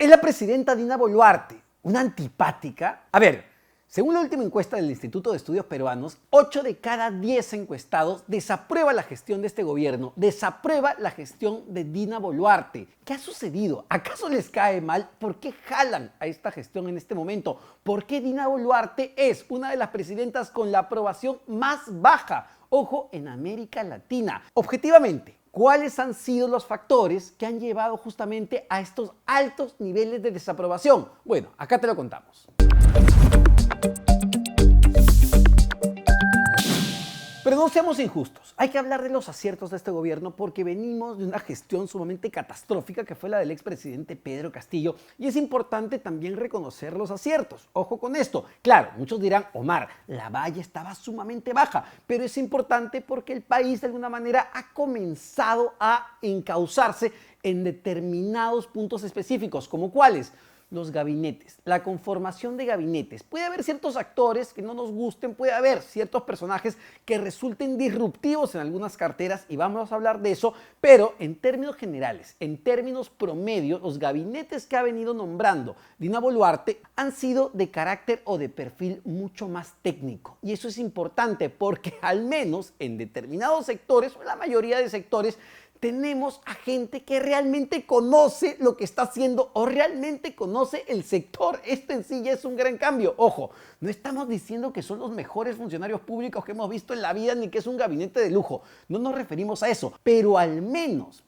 ¿Es la presidenta Dina Boluarte una antipática? A ver, según la última encuesta del Instituto de Estudios Peruanos, 8 de cada 10 encuestados desaprueba la gestión de este gobierno, desaprueba la gestión de Dina Boluarte. ¿Qué ha sucedido? ¿Acaso les cae mal? ¿Por qué jalan a esta gestión en este momento? ¿Por qué Dina Boluarte es una de las presidentas con la aprobación más baja? Ojo, en América Latina. Objetivamente, ¿cuáles han sido los factores que han llevado justamente a estos altos niveles de desaprobación? Bueno, acá te lo contamos. Pero no seamos injustos, hay que hablar de los aciertos de este gobierno porque venimos de una gestión sumamente catastrófica que fue la del expresidente Pedro Castillo y es importante también reconocer los aciertos. Ojo con esto, claro, muchos dirán, Omar, la valla estaba sumamente baja, pero es importante porque el país de alguna manera ha comenzado a encauzarse en determinados puntos específicos, como cuáles. Los gabinetes, la conformación de gabinetes. Puede haber ciertos actores que no nos gusten, puede haber ciertos personajes que resulten disruptivos en algunas carteras y vamos a hablar de eso, pero en términos generales, en términos promedio, los gabinetes que ha venido nombrando Dina Boluarte han sido de carácter o de perfil mucho más técnico. Y eso es importante porque al menos en determinados sectores, o la mayoría de sectores, tenemos a gente que realmente conoce lo que está haciendo o realmente conoce el sector. Esto en sí ya es un gran cambio. Ojo, no estamos diciendo que son los mejores funcionarios públicos que hemos visto en la vida ni que es un gabinete de lujo. No nos referimos a eso, pero al menos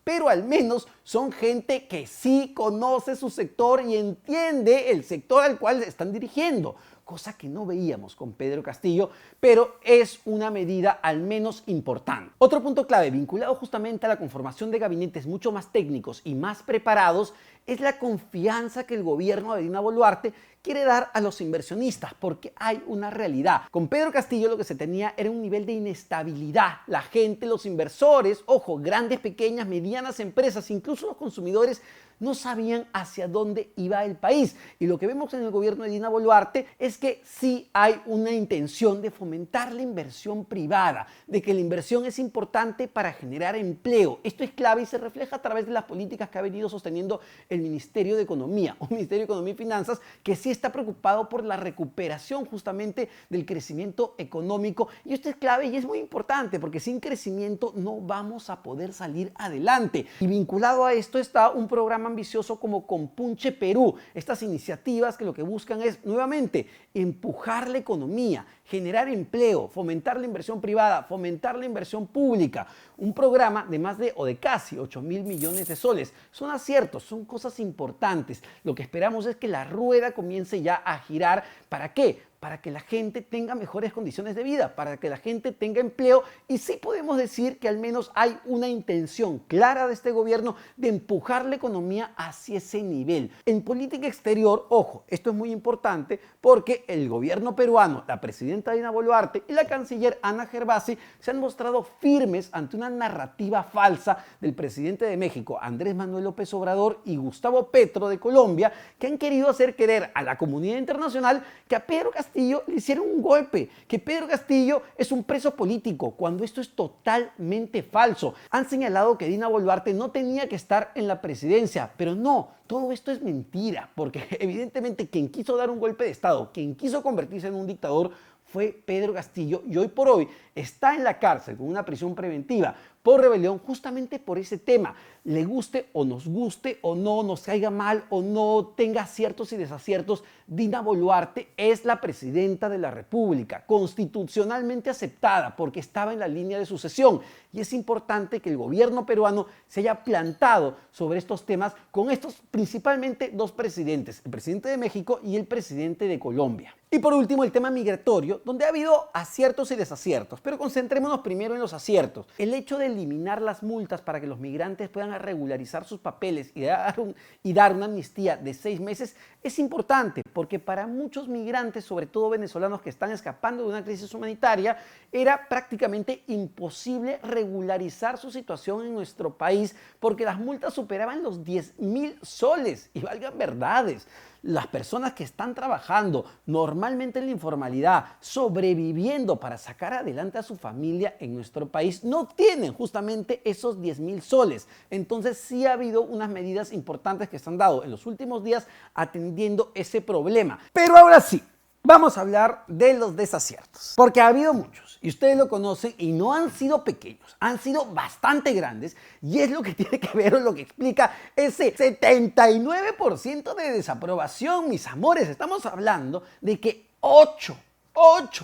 son gente que sí conoce su sector y entiende el sector al cual se están dirigiendo. Cosa que no veíamos con Pedro Castillo, pero es una medida al menos importante. Otro punto clave vinculado justamente a la conformación de gabinetes mucho más técnicos y más preparados es la confianza que el gobierno de Dina Boluarte quiere dar a los inversionistas, porque hay una realidad. Con Pedro Castillo lo que se tenía era un nivel de inestabilidad. La gente, los inversores, ojo, grandes, pequeñas, medianas empresas, incluso los consumidores, no sabían hacia dónde iba el país. Y lo que vemos en el gobierno de Dina Boluarte es que sí hay una intención de fomentar la inversión privada, de que la inversión es importante para generar empleo. Esto es clave y se refleja a través de las políticas que ha venido sosteniendo el Ministerio de Economía, o Ministerio de Economía y Finanzas, que sí está preocupado por la recuperación justamente del crecimiento económico. Y esto es clave y es muy importante porque sin crecimiento no vamos a poder salir adelante. Y vinculado a esto está un programa ambicioso como Compunche Perú. Estas iniciativas que lo que buscan es nuevamente empujar la economía, generar empleo, fomentar la inversión privada, fomentar la inversión pública. Un programa de más de o de casi 8.000 millones de soles. Son aciertos, son cosas importantes. Lo que esperamos es que la rueda comience ya a girar. ¿Para qué? Para que la gente tenga mejores condiciones de vida, para que la gente tenga empleo y sí podemos decir que al menos hay una intención clara de este gobierno de empujar la economía hacia ese nivel. En política exterior, ojo, esto es muy importante porque el gobierno peruano, la presidenta Dina Boluarte y la canciller Ana Gervasi se han mostrado firmes ante una narrativa falsa del presidente de México, Andrés Manuel López Obrador y Gustavo Petro de Colombia, que han querido hacer creer a la comunidad internacional que a Pedro Castillo le hicieron un golpe, que Pedro Castillo es un preso político, cuando esto es totalmente falso. Han señalado que Dina Boluarte no tenía que estar en la presidencia, pero no, todo esto es mentira, porque evidentemente quien quiso dar un golpe de Estado, quien quiso convertirse en un dictador, fue Pedro Castillo y hoy por hoy está en la cárcel con una prisión preventiva por rebelión justamente por ese tema. Le guste o no, nos caiga mal o no, tenga aciertos y desaciertos, Dina Boluarte es la presidenta de la República, constitucionalmente aceptada porque estaba en la línea de sucesión. Y es importante que el gobierno peruano se haya plantado sobre estos temas con estos principalmente dos presidentes, el presidente de México y el presidente de Colombia. Y por último, el tema migratorio, donde ha habido aciertos y desaciertos, pero concentrémonos primero en los aciertos. El hecho de eliminar las multas para que los migrantes puedan regularizar sus papeles y dar una amnistía de 6 meses es importante porque para muchos migrantes, sobre todo venezolanos que están escapando de una crisis humanitaria, era prácticamente imposible regularizar su situación en nuestro país porque las multas superaban los 10.000 soles y valgan verdades. las personas que están trabajando normalmente en la informalidad, sobreviviendo para sacar adelante a su familia en nuestro país, no tienen justamente esos 10.000 soles. Entonces sí ha habido unas medidas importantes que se han dado en los últimos días atendiendo ese problema. Pero ahora sí, vamos a hablar de los desaciertos, porque ha habido muchos y ustedes lo conocen y no han sido pequeños, han sido bastante grandes y es lo que tiene que ver o lo que explica ese 79% de desaprobación, mis amores. Estamos hablando de que 8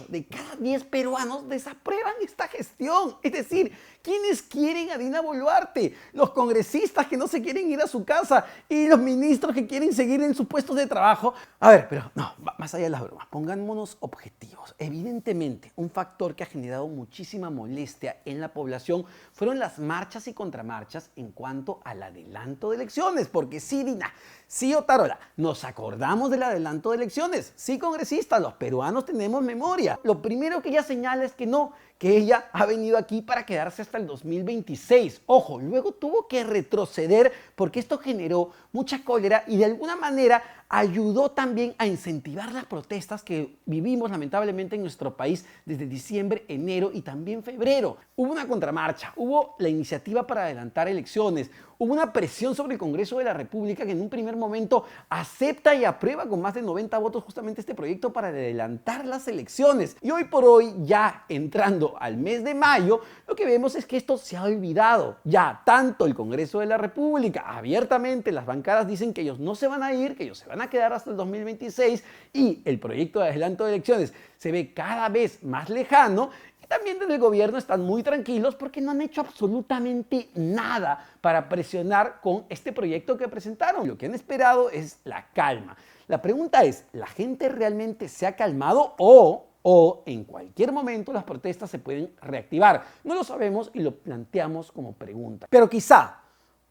de cada 10 peruanos desaprueban esta gestión. Es decir, ¿quiénes quieren a Dina Boluarte? Los congresistas que no se quieren ir a su casa y los ministros que quieren seguir en sus puestos de trabajo. A ver, pero no, más allá de las bromas, pongámonos objetivos. Evidentemente, un factor que ha generado muchísima molestia en la población fueron las marchas y contramarchas en cuanto al adelanto de elecciones. Porque sí, Dina, sí, Otárola, nos acordamos del adelanto de elecciones. Sí, congresistas, los peruanos tenemos memoria. Lo primero que ella señala es que no, que ella ha venido aquí para quedarse hasta el 2026. Ojo, luego tuvo que retroceder porque esto generó mucha cólera y de alguna manera ayudó también a incentivar las protestas que vivimos lamentablemente en nuestro país desde diciembre, enero y también febrero. Hubo una contramarcha, hubo la iniciativa para adelantar elecciones, hubo una presión sobre el Congreso de la República que en un primer momento acepta y aprueba con más de 90 votos justamente este proyecto para adelantar las elecciones. Y hoy por hoy, ya entrando al mes de mayo, lo que vemos es que esto se ha olvidado. Ya tanto el Congreso de la República, abiertamente las bancadas dicen que ellos no se van a ir, que ellos se van a quedar hasta el 2026 y el proyecto de adelanto de elecciones se ve cada vez más lejano. También desde el gobierno están muy tranquilos porque no han hecho absolutamente nada para presionar con este proyecto que presentaron. Lo que han esperado es la calma. La pregunta es, ¿la gente realmente se ha calmado o en cualquier momento las protestas se pueden reactivar? No lo sabemos y lo planteamos como pregunta. Pero quizá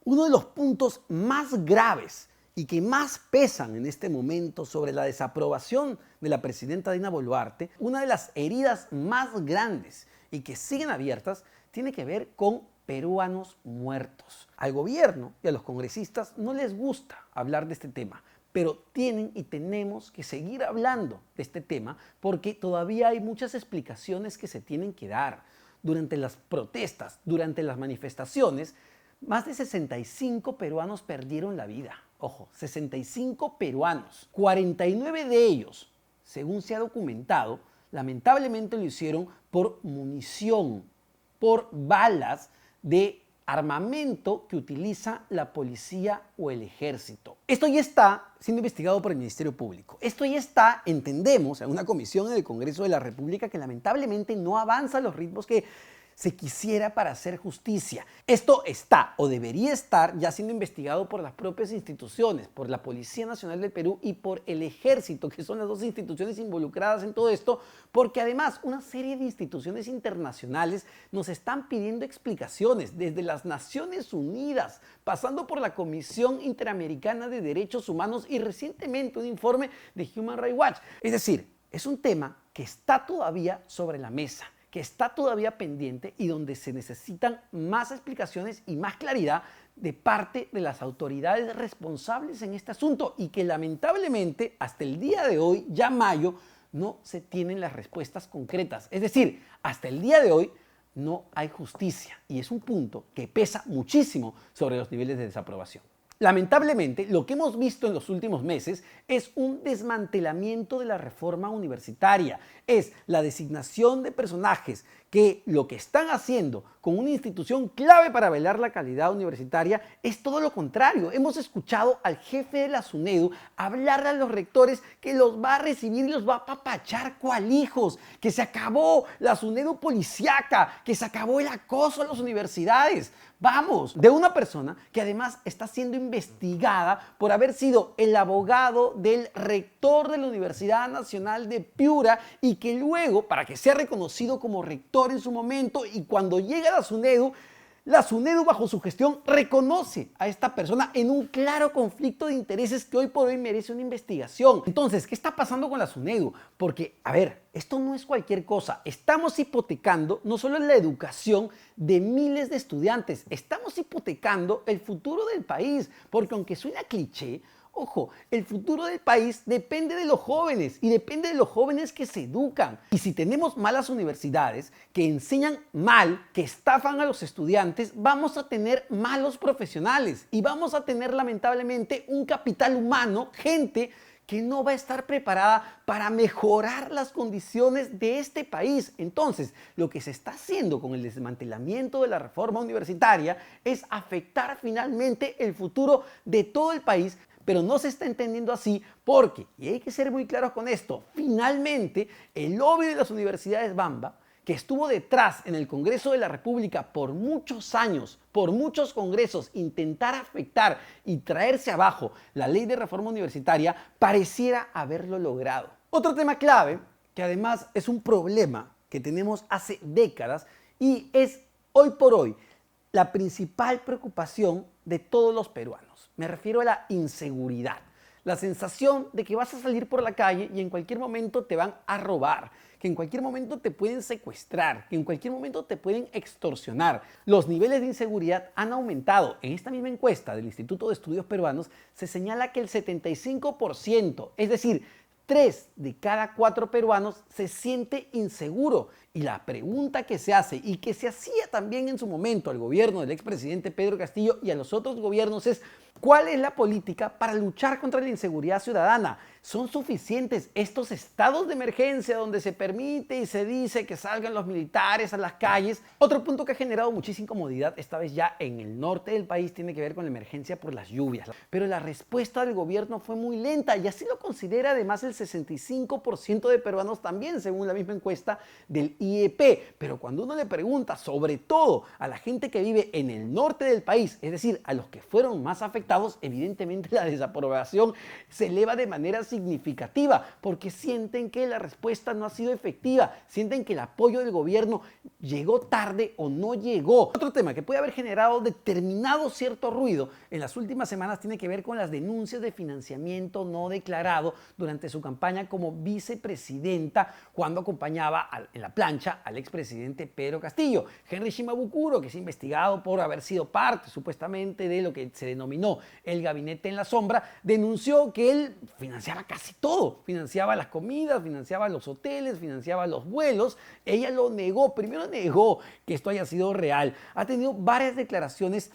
uno de los puntos más graves y que más pesan en este momento sobre la desaprobación de la presidenta Dina Boluarte, una de las heridas más grandes y que siguen abiertas, tiene que ver con peruanos muertos. Al gobierno y a los congresistas no les gusta hablar de este tema, pero tienen y tenemos que seguir hablando de este tema porque todavía hay muchas explicaciones que se tienen que dar. Durante las protestas, durante las manifestaciones, más de 65 peruanos perdieron la vida. Ojo, 65 peruanos. 49 de ellos, según se ha documentado, lamentablemente lo hicieron por munición, por balas de armamento que utiliza la policía o el ejército. Esto ya está siendo investigado por el Ministerio Público. Esto ya está, entendemos, en una comisión en el Congreso de la República que lamentablemente no avanza a los ritmos que se quisiera para hacer justicia. Esto está o debería estar ya siendo investigado por las propias instituciones, por la Policía Nacional del Perú y por el Ejército, que son las dos instituciones involucradas en todo esto, porque además una serie de instituciones internacionales nos están pidiendo explicaciones, desde las Naciones Unidas, pasando por la Comisión Interamericana de Derechos Humanos y recientemente un informe de Human Rights Watch. Es decir, es un tema que está todavía sobre la mesa, que está todavía pendiente y donde se necesitan más explicaciones y más claridad de parte de las autoridades responsables en este asunto y que lamentablemente hasta el día de hoy, ya mayo, no se tienen las respuestas concretas. Es decir, hasta el día de hoy no hay justicia y es un punto que pesa muchísimo sobre los niveles de desaprobación. Lamentablemente, lo que hemos visto en los últimos meses es un desmantelamiento de la reforma universitaria. Es la designación de personajes que lo que están haciendo con una institución clave para velar la calidad universitaria es todo lo contrario. Hemos escuchado al jefe de la SUNEDU hablar a los rectores que los va a recibir y los va a apapachar cual hijos, que se acabó la SUNEDU policiaca, que se acabó el acoso a las universidades. Vamos, de una persona que además está siendo investigada por haber sido el abogado del rector de la Universidad Nacional de Piura y que luego, para que sea reconocido como rector en su momento y cuando llega a la SUNEDU bajo su gestión reconoce a esta persona en un claro conflicto de intereses que hoy por hoy merece una investigación. Entonces, ¿qué está pasando con la SUNEDU? Porque, a ver, esto no es cualquier cosa. Estamos hipotecando no solo la educación de miles de estudiantes, estamos hipotecando el futuro del país. Porque aunque suena cliché, Ojo, el futuro del país depende de los jóvenes y depende de los jóvenes que se educan. Y si tenemos malas universidades que enseñan mal, que estafan a los estudiantes, vamos a tener malos profesionales y vamos a tener lamentablemente un capital humano, gente que no va a estar preparada para mejorar las condiciones de este país. Entonces, lo que se está haciendo con el desmantelamiento de la reforma universitaria es afectar finalmente el futuro de todo el país, pero no se está entendiendo así porque, y hay que ser muy claros con esto, finalmente el lobby de las universidades Bamba, que estuvo detrás en el Congreso de la República por muchos años, por muchos congresos, intentar afectar y traerse abajo la ley de reforma universitaria, pareciera haberlo logrado. Otro tema clave, que además es un problema que tenemos hace décadas y es hoy por hoy la principal preocupación de todos los peruanos. Me refiero a la inseguridad. La sensación de que vas a salir por la calle y en cualquier momento te van a robar, que en cualquier momento te pueden secuestrar, que en cualquier momento te pueden extorsionar. Los niveles de inseguridad han aumentado. En esta misma encuesta del Instituto de Estudios Peruanos se señala que el 75%, es decir, 3 de cada 4 peruanos se siente inseguro. Y la pregunta que se hace y que se hacía también en su momento al gobierno del expresidente Pedro Castillo y a los otros gobiernos es: ¿cuál es la política para luchar contra la inseguridad ciudadana? ¿Son suficientes estos estados de emergencia donde se permite y se dice que salgan los militares a las calles? Otro punto que ha generado muchísima incomodidad, esta vez ya en el norte del país, tiene que ver con la emergencia por las lluvias. Pero la respuesta del gobierno fue muy lenta y así lo considera además el 65% de peruanos también, según la misma encuesta del IEP. Pero cuando uno le pregunta, sobre todo a la gente que vive en el norte del país, es decir, a los que fueron más afectados, evidentemente la desaprobación se eleva de manera significativa porque sienten que la respuesta no ha sido efectiva, sienten que el apoyo del gobierno llegó tarde o no llegó. Otro tema que puede haber generado determinado cierto ruido en las últimas semanas tiene que ver con las denuncias de financiamiento no declarado durante su campaña como vicepresidenta cuando acompañaba en la plancha al expresidente Pedro Castillo. Henry Shimabukuro, que es investigado por haber sido parte supuestamente de lo que se denominó el gabinete en la sombra, denunció que él financiaba casi todo, financiaba las comidas, financiaba los hoteles, financiaba los vuelos. Ella lo negó, primero negó que esto haya sido real. Ha tenido varias declaraciones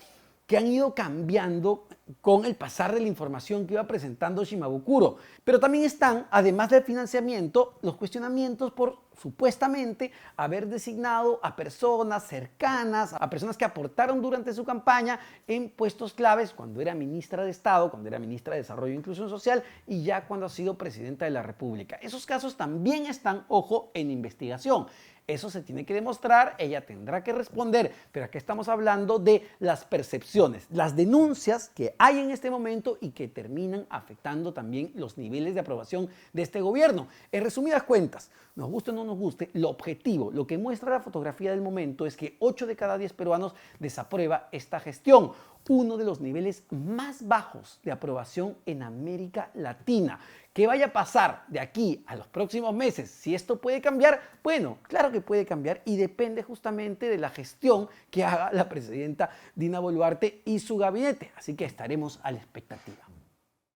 que han ido cambiando con el pasar de la información que iba presentando Shimabukuro. Pero también están, además del financiamiento, los cuestionamientos por supuestamente haber designado a personas cercanas, a personas que aportaron durante su campaña en puestos claves cuando era ministra de Estado, cuando era ministra de Desarrollo e Inclusión Social y ya cuando ha sido presidenta de la República. Esos casos también están, ojo, en investigación. Eso se tiene que demostrar, ella tendrá que responder, pero aquí estamos hablando de las percepciones, las denuncias que hay en este momento y que terminan afectando también los niveles de aprobación de este gobierno. En resumidas cuentas, nos guste o no nos guste, lo objetivo, lo que muestra la fotografía del momento es que 8 de cada 10 peruanos desaprueba esta gestión, uno de los niveles más bajos de aprobación en América Latina. ¿Qué vaya a pasar de aquí a los próximos meses? Si esto puede cambiar, bueno, claro que puede cambiar y depende justamente de la gestión que haga la presidenta Dina Boluarte y su gabinete. Así que estaremos a la expectativa.